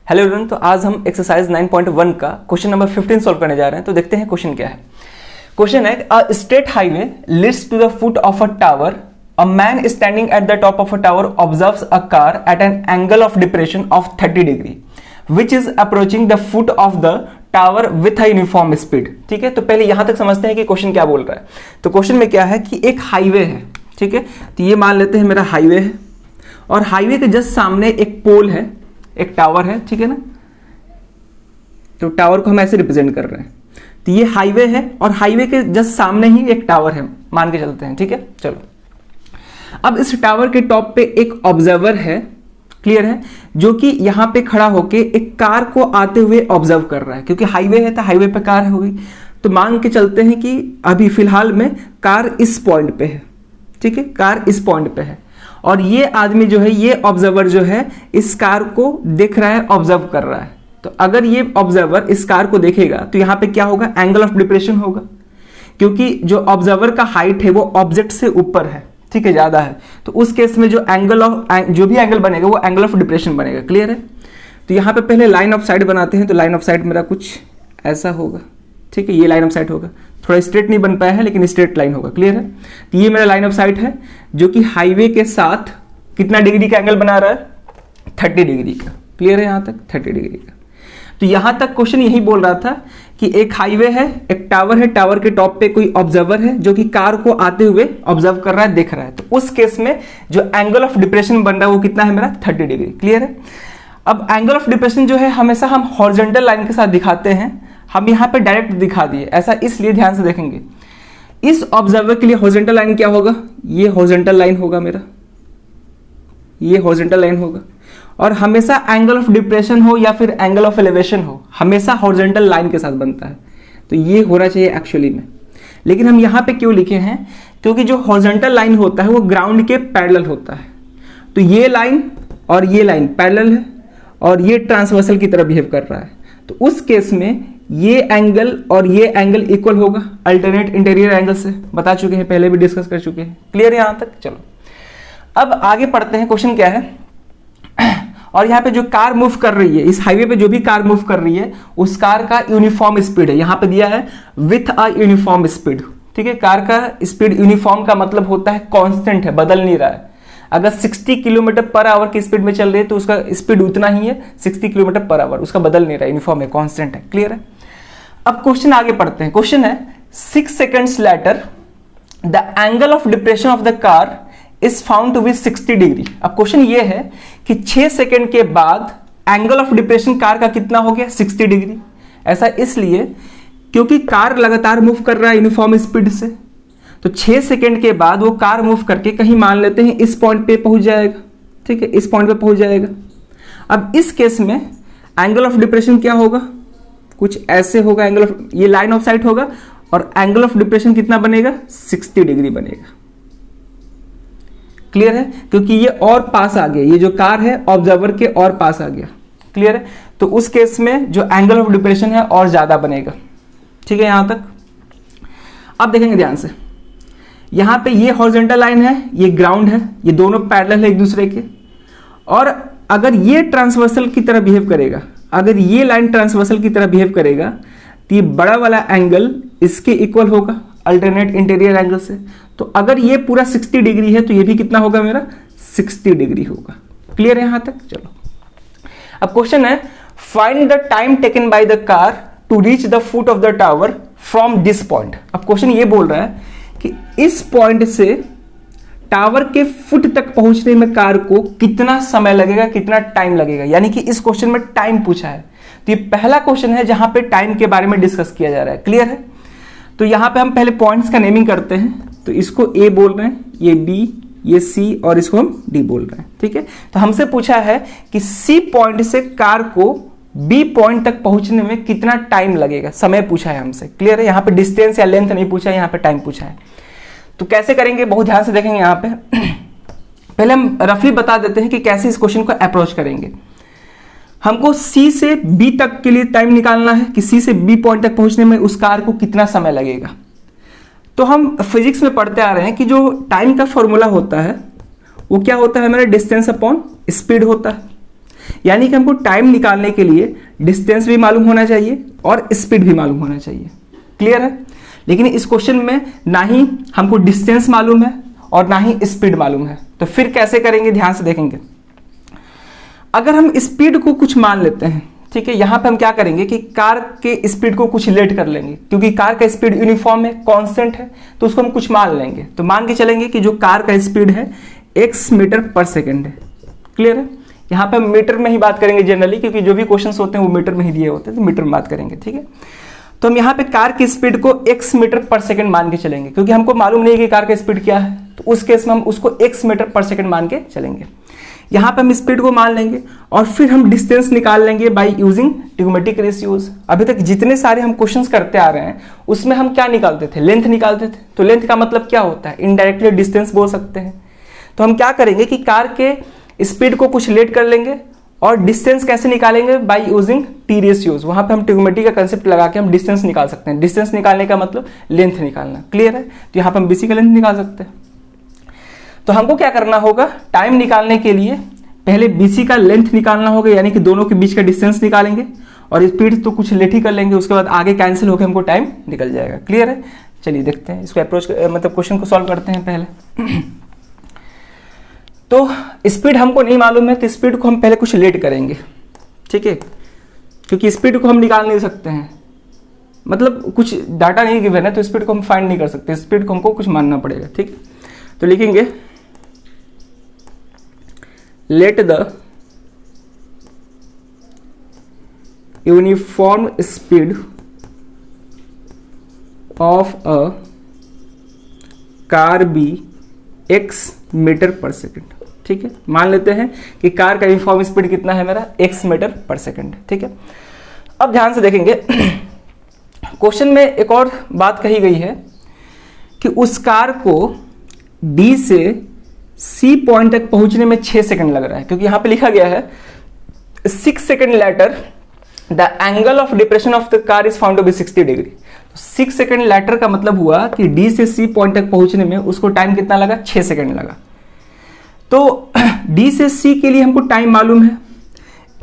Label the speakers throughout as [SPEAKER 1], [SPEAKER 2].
[SPEAKER 1] Hello everyone, तो आज हम एक्सरसाइज 9.1 का क्वेश्चन नंबर 15 सॉल्व करने जा रहे हैं। तो देखते हैं क्वेश्चन क्या है। क्वेश्चन है a straight highway leads to the foot of a tower. A man standing at the top of a tower observes a car at an angle of depression of 30 degree which is approaching the foot of the tower with a uniform speed. ठीक है, तो पहले यहां तक समझते हैं कि question क्या बोल रहा है। तो क्वेश्चन में क्या है कि एक हाईवे है। ठीक है, तो ये मान लेते हैं मेरा हाईवे है और हाईवे के जस्ट सामने एक पोल है, एक टावर है। ठीक है ना, तो टावर को हम ऐसे रिप्रेजेंट कर रहे हैं। तो ये हाईवे है और हाईवे के जस्ट सामने ही एक टावर है, मान के चलते हैं। ठीक है, चलो अब इस टावर के टॉप पे एक ऑब्जर्वर है, क्लियर है, जो कि यहां पे खड़ा होके एक कार को आते हुए ऑब्जर्व कर रहा है। क्योंकि हाईवे है तो हाईवे पे कार हो गई, तो मान के चलते हैं कि अभी फिलहाल में कार इस पॉइंट पे है। ठीक है, कार इस पॉइंट पे है और ये आदमी जो है, ये ऑब्जर्वर जो है, इस कार को देख रहा है, ऑब्जर्व कर रहा है। तो अगर ये ऑब्जर्वर इस कार को देखेगा तो यहां पे क्या होगा, एंगल ऑफ डिप्रेशन होगा, क्योंकि जो ऑब्जर्वर का हाइट है वो ऑब्जेक्ट से ऊपर है। ठीक है, ज्यादा है, तो उस केस में जो भी एंगल बनेगा वो एंगल ऑफ डिप्रेशन बनेगा। क्लियर है, तो यहां पे पहले लाइन ऑफ साइट बनाते हैं। तो लाइन ऑफ साइट मेरा कुछ ऐसा होगा। ठीक है, ये लाइन ऑफ साइट होगा, थोड़ा स्ट्रेट नहीं बन पाया है लेकिन स्ट्रेट लाइन होगा। क्लियर है, तो ये मेरा लाइन ऑफ साइट है जो कि हाईवे के साथ कितना डिग्री का एंगल बना रहा है, 30 डिग्री का। क्लियर है, यहां तक 30 डिग्री का। तो यहां तक क्वेश्चन यही बोल रहा था कि एक हाईवे है, एक टावर है, टावर के टॉप पे कोई ऑब्जर्वर है जो कि कार को आते हुए ऑब्जर्व कर रहा है, देख रहा है। तो उस केस में जो एंगल ऑफ डिप्रेशन बन रहा है वो कितना है मेरा, 30 डिग्री। क्लियर है, अब एंगल ऑफ डिप्रेशन जो है हमेशा हम हॉरिजॉन्टल लाइन के साथ दिखाते हैं, हम यहां पे डायरेक्ट दिखा दिए। ऐसा इसलिए ध्यान से देखेंगे, इस ऑब्जर्वर के लिए हॉरिजॉन्टल लाइन क्या होगा, ये हॉरिजॉन्टल लाइन होगा मेरा, ये हॉरिजॉन्टल लाइन होगा। और हमेशा एंगल ऑफ डिप्रेशन हो या फिर एंगल ऑफ एलिवेशन हो, हमेशा हॉरिजॉन्टल लाइन के साथ बनता है। तो ये होना चाहिए एक्चुअली में, लेकिन हम यहां पे क्यों लिखे हैं, क्योंकि जो हॉरिजॉन्टल लाइन होता है वो ग्राउंड के पैरेलल होता है। तो ये लाइन और ये लाइन पैरेलल है और ये ट्रांसवर्सल की तरह बिहेव कर रहा है। तो उस केस में ये एंगल और ये एंगल इक्वल होगा अल्टरनेट इंटीरियर एंगल से, बता चुके हैं, पहले भी डिस्कस कर चुके हैं। क्लियर है यहां तक। चलो अब आगे पढ़ते हैं, क्वेश्चन क्या है। और यहाँ पे जो कार मूव कर रही है, इस हाईवे पे जो भी कार मूव कर रही है उस कार का यूनिफॉर्म स्पीड है, यहाँ पे दिया है विथ अ यूनिफॉर्म स्पीड। ठीक है, कार का स्पीड यूनिफॉर्म का मतलब होता है कांस्टेंट है, बदल नहीं रहा है। अगर 60 किलोमीटर पर आवर की स्पीड में चल रही है तो उसका स्पीड उतना ही है, 60 किलोमीटर पर आवर, उसका बदल नहीं रहा, यूनिफॉर्म है, कांस्टेंट है। क्लियर है, अब क्वेश्चन आगे पढ़ते हैं। क्वेश्चन है 6 seconds later the angle of depression of the car is found to be 60 degree. अब क्वेश्चन ये है कि 6 सेकेंड के बाद एंगल ऑफ डिप्रेशन कार का कितना हो गया, 60 डिग्री। ऐसा इसलिए क्योंकि कार लगातार मूव कर रहा है यूनिफॉर्म स्पीड से। तो 6 सेकेंड के बाद वो कार मूव करके कहीं मान लेते हैं इस पॉइंट पे पहुंच जाएगा। ठीक है, इस पॉइंट पे पहुंच जाएगा। अब इस केस में एंगल ऑफ डिप्रेशन क्या होगा, कुछ ऐसे होगा, एंगल ऑफ, ये लाइन ऑफ साइट होगा और एंगल ऑफ डिप्रेशन कितना बनेगा, 60 डिग्री बनेगा। क्लियर है, क्योंकि ये और पास आ गया, ये जो कार है ऑब्जर्वर के और पास आ गया। क्लियर है, तो उस केस में जो एंगल ऑफ डिप्रेशन है और ज्यादा बनेगा। ठीक है, यहां तक। अब देखेंगे ध्यान से, यहां पे ये हॉरिजॉन्टल लाइन है, ये ग्राउंड है, ये दोनों पैरेलल है एक दूसरे के। और अगर ये ट्रांसवर्सल की तरह बिहेव करेगा, अगर ये लाइन ट्रांसवर्सल की तरह बिहेव करेगा तो ये बड़ा वाला एंगल इसके इक्वल होगा अल्टरनेट इंटीरियर एंगल से। तो अगर ये पूरा 60 डिग्री है तो ये भी कितना होगा मेरा, 60 डिग्री होगा। क्लियर है यहां तक। चलो अब क्वेश्चन है find the time taken by the car to reach the foot of the tower from this point. अब क्वेश्चन ये बोल रहा है कि इस पॉइंट से टावर के फुट तक पहुंचने में कार को कितना समय लगेगा, कितना टाइम लगेगा। यानी कि इस क्वेश्चन में टाइम पूछा है। तो ये पहला क्वेश्चन है जहां पे टाइम के बारे में डिस्कस किया जा रहा है। क्लियर है, तो यहां पे हम पहले पॉइंट्स का नेमिंग करते हैं। तो इसको ए बोल रहे हैं, ये बी, ये सी और इसको हम डी बोल रहे हैं। ठीक है, तो हमसे पूछा है कि सी पॉइंट से कार को बी पॉइंट तक पहुंचने में कितना टाइम लगेगा, समय पूछा है हमसे। क्लियर है, यहां पे डिस्टेंस या लेंथ नहीं पूछा है, यहां पे टाइम पूछा है। तो कैसे करेंगे, बहुत ध्यान से देखेंगे यहां पे। पहले हम रफली बता देते हैं कि कैसे इस क्वेश्चन को अप्रोच करेंगे। हमको सी से बी तक के लिए टाइम निकालना है कि सी से बी पॉइंट तक पहुंचने में उस कार को कितना समय लगेगा। तो हम फिजिक्स में पढ़ते आ रहे हैं कि जो टाइम का फॉर्मूला होता है वो क्या होता है, हमारा डिस्टेंस अपॉन स्पीड होता है। यानी कि हमको टाइम निकालने के लिए डिस्टेंस भी मालूम होना चाहिए और स्पीड भी मालूम होना चाहिए। क्लियर है? लेकिन इस क्वेश्चन में ना ही हमको डिस्टेंस मालूम है और ना ही स्पीड मालूम है, तो फिर कैसे करेंगे, ध्यान से देखेंगे। अगर हम स्पीड को कुछ मान लेते हैं, ठीक है, यहां पे हम क्या करेंगे कि कार के स्पीड को कुछ लेट कर लेंगे, क्योंकि कार का स्पीड यूनिफॉर्म है, कांस्टेंट है, तो उसको हम कुछ मान लेंगे। तो मान के चलेंगे कि जो कार का स्पीड है x मीटर पर सेकेंड है। क्लियर है? यहाँ पे हम मीटर में ही बात करेंगे जनरली, क्योंकि जो भी क्वेश्चंस होते हैं वो मीटर में ही दिए होते हैं, तो मीटर में बात करेंगे। ठीक है, तो हम यहाँ पे कार की स्पीड को x मीटर पर सेकंड मान के चलेंगे, क्योंकि हमको मालूम नहीं है कि कार का स्पीड क्या है, तो उस केस में हम उसको x मीटर पर सेकंड मान के चलेंगे। यहाँ पे हम स्पीड को मान लेंगे और फिर हम डिस्टेंस निकाल लेंगे बाय यूजिंग ट्रिग्नोमेट्रिक रेशियोज। अभी तक जितने सारे हम क्वेश्चंस करते आ रहे हैं उसमें हम क्या निकालते थे, लेंथ निकालते थे। तो लेंथ का मतलब क्या होता है, इनडायरेक्टली डिस्टेंस बोल सकते हैं। तो हम क्या करेंगे कि कार के स्पीड को कुछ लेट कर लेंगे और डिस्टेंस कैसे निकालेंगे, बाय यूजिंग टी रेशियोज। वहां पे हम ट्रिग्नोमेट्री का कंसेप्ट लगा के हम डिस्टेंस निकाल सकते हैं। डिस्टेंस निकालने का मतलब लेंथ निकालना। क्लियर है? तो यहाँ पे हम बीसी का लेंथ निकाल सकते हैं। तो हमको क्या करना होगा, टाइम निकालने के लिए पहले बीसी का लेंथ निकालना होगा, यानी कि दोनों के बीच का डिस्टेंस निकालेंगे और स्पीड तो कुछ लेट ही कर लेंगे, उसके बाद आगे कैंसिल होकर हमको टाइम निकल जाएगा। क्लियर है? चलिए देखते हैं इसको अप्रोच, मतलब क्वेश्चन को सॉल्व करते हैं पहले। तो स्पीड हमको नहीं मालूम है, तो स्पीड को हम पहले कुछ लेट करेंगे। ठीक है, क्योंकि स्पीड को हम निकाल नहीं सकते हैं, मतलब कुछ डाटा नहीं गिवन है, तो स्पीड को हम फाइंड नहीं कर सकते, स्पीड को हमको कुछ मानना पड़ेगा। ठीक, तो लिखेंगे let the uniform speed of a car be x metre per second. ठीक है, मान लेते हैं कि कार का यूनिफॉर्म स्पीड कितना है मेरा, x मीटर पर सेकेंड। ठीक है, अब ध्यान से देखेंगे क्वेश्चन में एक और बात कही गई है कि उस कार को D से C पॉइंट तक पहुंचने में 6 सेकंड लग रहा है, क्योंकि यहां पे लिखा गया है 6 second later the angle of depression of the car is found to be 60 degree. 6 second later का मतलब हुआ कि D से C पॉइंट तक पहुंचने में उसको टाइम कितना लगा, 6 सेकंड लगा। तो D से C के लिए हमको टाइम मालूम है,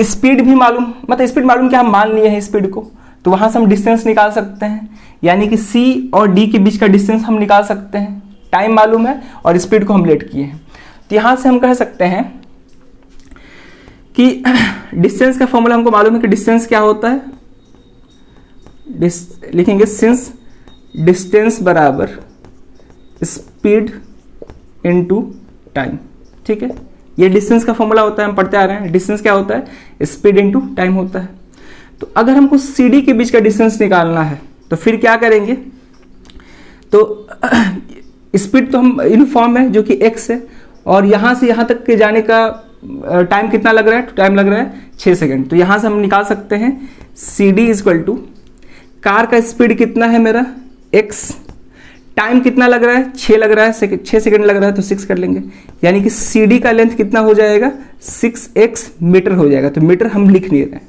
[SPEAKER 1] स्पीड भी मालूम, मतलब स्पीड मालूम क्या, हम मान लिए हैं स्पीड को, तो वहां से हम डिस्टेंस निकाल सकते हैं, यानी कि C और D के बीच का डिस्टेंस हम निकाल सकते हैं। टाइम मालूम है और स्पीड को हम लेट किए हैं, तो यहां से हम कह सकते हैं कि डिस्टेंस का फॉर्मूला हमको मालूम है कि डिस्टेंस क्या होता है, लिखेंगे सिंस डिस्टेंस बराबर स्पीड इनटू टाइम। ठीक है, ये डिस्टेंस का फॉर्मूला होता है, हम पढ़ते आ रहे हैं। डिस्टेंस क्या होता है, स्पीड इनटू टाइम होता है। तो अगर हमको CD के बीच का डिस्टेंस निकालना है तो फिर क्या करेंगे, तो स्पीड तो हम यूनिफॉर्म है जो कि x है, और यहां से यहां तक के जाने का टाइम कितना लग रहा है, टाइम लग रहा है 6 सेकंड। तो यहां से हम निकाल सकते हैं CD इक्वल टू कार का स्पीड कितना है मेरा x, टाइम कितना लग रहा है 6 लग रहा है, 6 सेकंड लग रहा है, तो 6 कर लेंगे, यानी कि CD का लेंथ कितना हो जाएगा, 6x मीटर हो जाएगा। तो मीटर हम लिख नहीं रहे हैं।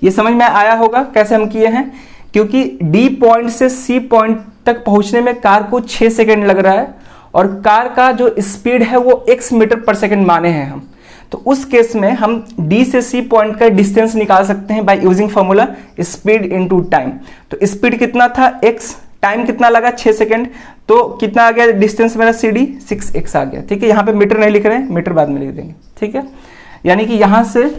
[SPEAKER 1] ये समझ में आया होगा कैसे हम किए हैं, क्योंकि D पॉइंट से C पॉइंट तक पहुंचने में कार को 6 सेकंड लग रहा है और कार का जो स्पीड है वो x मीटर पर सेकंड माने हैं हम। तो उस केस में हम D से C पॉइंट का डिस्टेंस निकाल सकते हैं by using formula speed into time. तो स्पीड कितना था x, टाइम कितना लगा 6 सेकंड, तो कितना आ गया डिस्टेंस मेरा CD 6x आ गया। ठीक है, यहाँ पे मीटर नहीं लिख रहे हैं, मीटर बाद में लिख देंगे। ठीक है, यानी कि यहां से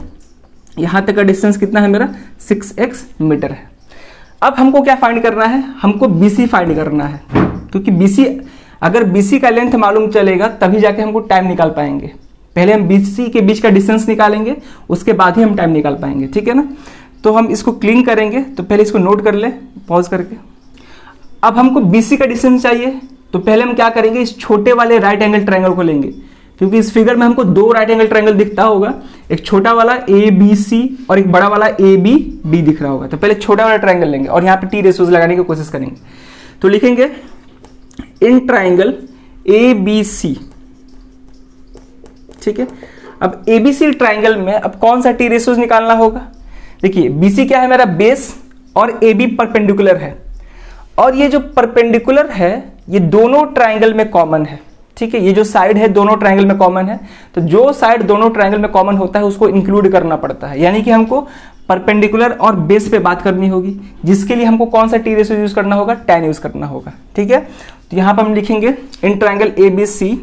[SPEAKER 1] यहां तक का डिस्टेंस कितना है मेरा 6x मीटर है। अब हमको क्या फाइंड करना है, हमको BC फाइंड करना है, क्योंकि BC, अगर BC का लेंथ मालूम चलेगा तभी जाके हमको टाइम निकाल पाएंगे। पहले हम BC के बीच का डिस्टेंस निकालेंगे, उसके बाद ही हम टाइम निकाल पाएंगे। ठीक है ना, तो हम इसको क्लीन करेंगे, तो पहले इसको नोट कर ले पॉज करके। अब हमको BC का डिस्टेंस चाहिए, तो पहले हम क्या करेंगे, इस छोटे वाले राइट एंगल ट्रायंगल को लेंगे, क्योंकि इस फिगर में हमको 2 राइट एंगल ट्रायंगल दिखता होगा, एक छोटा वाला ABC और एक बड़ा वाला ABD दिख रहा होगा। तो पहले छोटा वाला ट्रायंगल लेंगे और यहाँ पे टी रेशियोज लगाने की कोशिश करेंगे। तो लिखेंगे इन ट्रायंगल ABC। ठीक है, अब ABC ट्रायंगल में अब कौन सा टी रेशियोज निकालना होगा, देखिए BC क्या है मेरा बेस और AB परपेंडिकुलर है, और ये जो परपेंडिकुलर है ये दोनों ट्रायंगल में कॉमन है। ठीक है, ये जो साइड है दोनों ट्रायंगल में कॉमन है, तो जो साइड दोनों ट्रायंगल में कॉमन होता है उसको इंक्लूड करना पड़ता है, यानी कि हमको परपेंडिकुलर और बेस पे बात करनी होगी, जिसके लिए हमको कौन सा टी रेशियो यूज करना होगा, tan यूज करना होगा। ठीक है, तो यहां पर हम लिखेंगे in triangle ABC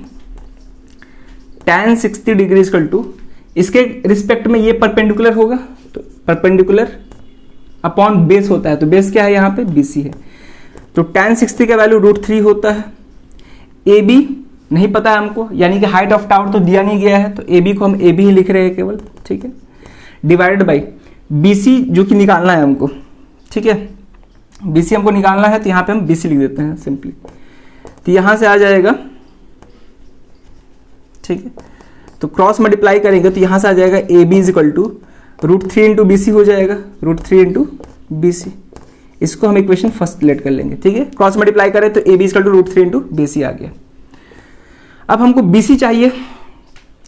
[SPEAKER 1] tan 60 degree equal to, इसके रिस्पेक्ट में ये परपेंडिकुलर होगा, तो परपेंडिकुलर अपॉन बेस होता है, तो बेस क्या है यहाँ पे BC है, तो tan 60 का वैल्यू √3 होता है। AB नहीं पता है हमको, यानी कि हाइट ऑफ टावर तो दिया नहीं गया है, तो AB को हम AB ही लिख रहे हैं केवल। ठीक है, डिवाइडेड बाई BC जो कि निकालना है हमको। ठीक है, BC हमको निकालना है, तो यहाँ पे हम BC लिख देते हैं सिंपली, तो यहाँ से आ जाएगा। ठीक है, तो क्रॉस मल्टीप्लाई करेंगे तो यहाँ से आ जाएगा AB is equal to √3 into BC हो जाएगा, √3 इंटू BC। इसको हम इक्वेशन फर्स्ट लेट कर लेंगे। ठीक है, क्रॉस मल्टीप्लाई करें तो AB is equal to √3 into BC आ गया। अब हमको BC चाहिए,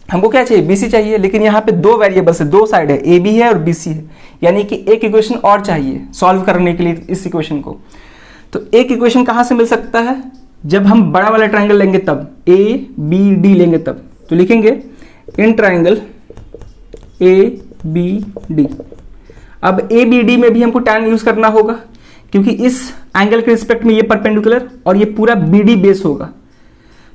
[SPEAKER 1] हमको क्या चाहिए, BC चाहिए, लेकिन यहाँ पे दो वेरिएबल्स है, दो साइड है, AB है और BC है, यानी कि एक इक्वेशन और चाहिए सॉल्व करने के लिए इस इक्वेशन को। तो एक इक्वेशन कहाँ से मिल सकता है, जब हम बड़ा वाला ट्रायंगल लेंगे तब, ABD लेंगे तब, तो लिखेंगे इन ट्रायंगल ABD। अब ABD में भी हमको tan यूज करना होगा, क्योंकि इस एंगल के रिस्पेक्ट में ये परपेंडिकुलर और ये पूरा BD बेस होगा।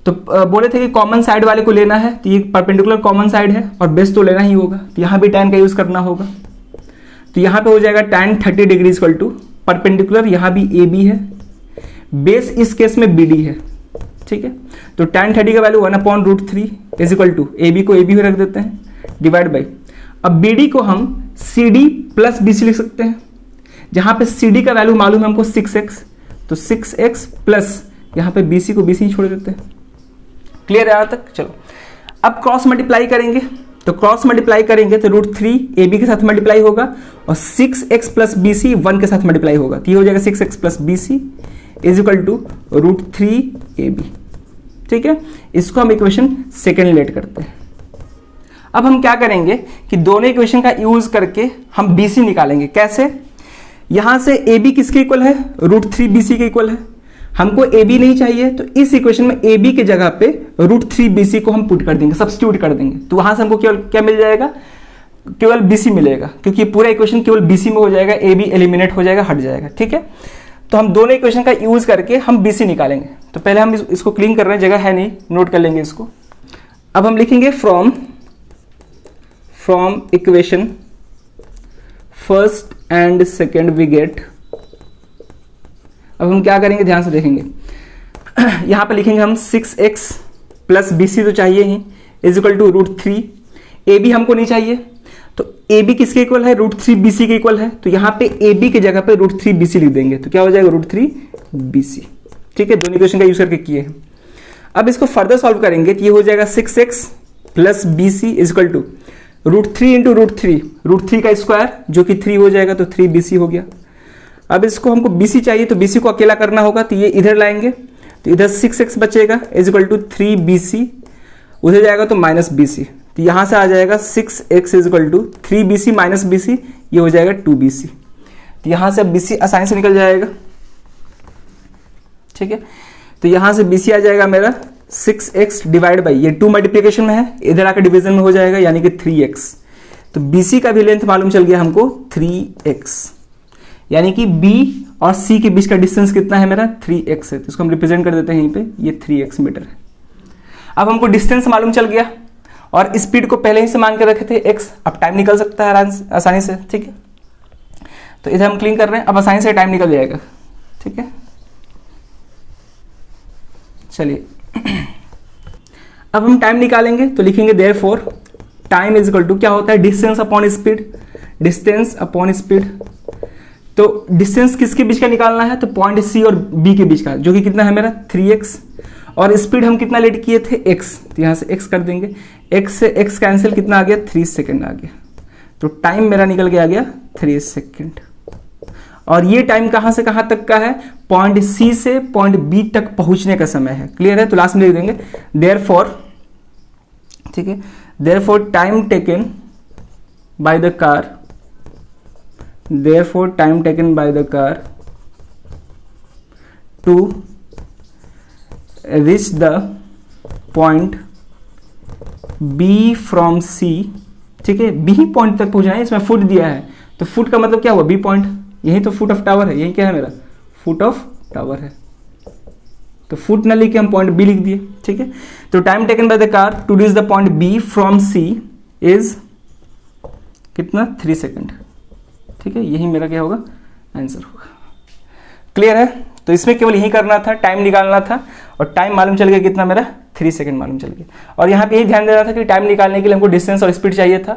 [SPEAKER 1] तो बोले थे कि कॉमन साइड वाले को लेना है, तो ये परपेंडिकुलर कॉमन साइड है और बेस तो लेना ही होगा, तो यहाँ भी tan का यूज करना होगा। तो यहाँ पे हो जाएगा tan 30 degree equal to perpendicular, यहाँ भी AB है, बेस इस केस में BD है। ठीक है, तो tan 30 का value 1/√3 is equal to, AB को AB रख देते हैं, डिवाइड बाई, अब BD को हम CD प्लस BC लिख सकते हैं, जहां पे CD का वैल्यू मालूम है हमको 6x, तो 6x प्लस यहाँ पे BC को BC ही छोड़ देते हैं। क्लियर है यहाँ तक? चलो अब क्रॉस मल्टीप्लाई करेंगे, तो क्रॉस मल्टीप्लाई करेंगे तो √3 AB के साथ मल्टीप्लाई होगा और 6x प्लस BC 1 के साथ मल्टीप्लाई होगा, तो ये हो जाएगा 6x plus BC is equal to √3 AB। ठीक है, इसको हम इक्वेशन सेकेंड लेट करते हैं। अब हम क्या करेंगे कि दोनों इक्वेशन का यूज करके हम BC निकालेंगे। कैसे, यहां से AB किसके इक्वल है, √3 BC के इक्वल है, हमको AB नहीं चाहिए, तो इस इक्वेशन में AB के जगह पे √3 BC को हम पुट कर देंगे, सब्स्टिट्यूट कर देंगे, तो वहां से हमको केवल क्या मिल जाएगा, केवल BC मिलेगा, क्योंकि पूरा इक्वेशन केवल BC में हो जाएगा, AB एलिमिनेट हो जाएगा, हट जाएगा। ठीक है, तो हम दोनों इक्वेशन का यूज करके हम BC निकालेंगे। तो पहले हम इसको क्लीन कर रहे हैं, जगह है नहीं, नोट कर लेंगे इसको। अब हम लिखेंगे from equation first and second we get. अब हम क्या करेंगे, ध्यान से देखेंगे, यहां पे लिखेंगे हम 6x प्लस BC तो चाहिए ही, इज इक्वल टू √3, AB हमको नहीं चाहिए, तो AB किसके इक्वल है, √3 BC के इक्वल है, तो यहाँ पे AB की जगह पे √3 BC लिख देंगे, तो क्या हो जाएगा √3 BC। ठीक है, दोनों इक्वेशन का यूज करके किए हैं। अब इसको फर्दर सॉल्व करेंगे तो ये हो जाएगा 6x plus BC is equal to √3 into √3 का स्क्वायर जो कि 3 हो जाएगा, तो 3 BC हो गया। अब इसको हमको BC चाहिए, तो BC को अकेला करना होगा, तो ये इधर लाएंगे, तो इधर 6x बचेगा इज इक्वल टू 3 BC, उधर जाएगा तो माइनस BC, तो यहां से आ जाएगा 6x is equal to 3 BC minus BC, ये हो जाएगा 2 BC, तो यहां से अब BC आसानी से निकल जाएगा। ठीक है, तो यहां से BC आ जाएगा मेरा 6x डिवाइड बाई, ये 2 मल्टीप्लीकेशन में है, इधर आकर डिवीजन में हो जाएगा, यानी कि 3x, तो BC का भी लेंथ मालूम चल गया हमको 3x, यानी कि B और C के बीच का डिस्टेंस कितना है मेरा 3x है, तो इसको हम रिप्रेजेंट कर देते हैं यहीं पे, ये 3x मीटर है। अब हमको डिस्टेंस मालूम चल गया और स्पीड को पहले ही से मान के रखे थे x, अब टाइम निकल सकता है आसानी से। ठीक है, तो इधर हम क्लीन कर रहे हैं, अब आसानी से टाइम निकल जाएगा। ठीक है, चलिए अब हम टाइम निकालेंगे, तो लिखेंगे therefore time is equal to, क्या होता है, distance upon speed, distance upon speed. तो डिस्टेंस किसके बीच का निकालना है, तो पॉइंट C और B के बीच का, जो कि कितना है मेरा 3x, और स्पीड हम कितना लेट किए थे x, तो यहां से x कर देंगे, x से x कैंसिल, कितना आ गया 3 सेकेंड आ गया, तो टाइम मेरा निकल के आ गया 3 सेकेंड। और ये टाइम कहां से कहां तक का है, पॉइंट C से पॉइंट B तक पहुंचने का समय है। क्लियर है, तो लास्ट में लिख देंगे देयरफॉर, ठीक है, therefore time taken by the car, therefore time taken by the car to reach the point B from C, ठीक है, बी पॉइंट तक पहुंचना है, इसमें फुट दिया है, तो फुट का मतलब क्या हुआ, बी पॉइंट, यही तो फुट ऑफ टावर है, यही क्या है मेरा फुट ऑफ टावर है, तो फुट ना लिख के हम पॉइंट बी लिख दिए, ठीक है। तो time taken by the car to reach the point B from C is कितना, 3 सेकेंड, ठीक है, यही मेरा क्या होगा आंसर होगा। क्लियर है, तो इसमें केवल यही करना था, टाइम निकालना था, और टाइम मालूम चल गया कितना मेरा 3 सेकंड मालूम चल गया। और यहाँ पे यही ध्यान देना था कि टाइम निकालने के लिए हमको डिस्टेंस और स्पीड चाहिए था,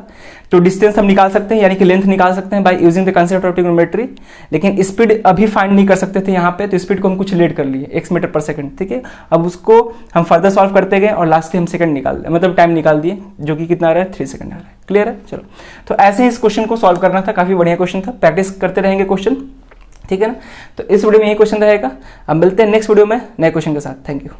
[SPEAKER 1] तो डिस्टेंस हम निकाल सकते हैं, यानी कि लेंथ निकाल सकते हैं by using the concept of trigonometry, लेकिन स्पीड अभी फाइंड नहीं कर सकते थे यहाँ पे, तो स्पीड को हम कुछ लेट कर लिए x मीटर पर सेकंड, ठीक है। अब उसको हम फर्दर सॉल्व करते गए और लास्ट में हम सेकंड निकाल दिए, मतलब टाइम निकाल दिए, जो कि कितना आ रहा है 3 सेकंड आ रहा है। क्लियर है, चलो, तो ऐसे ही इस क्वेश्चन को सॉल्व करना था, काफी बढ़िया क्वेश्चन था, प्रैक्टिस करते रहेंगे क्वेश्चन, ठीक है ना। तो इस वीडियो में यही क्वेश्चन रहेगा, अब मिलते हैं नेक्स्ट वीडियो में नए क्वेश्चन के साथ। Thank you.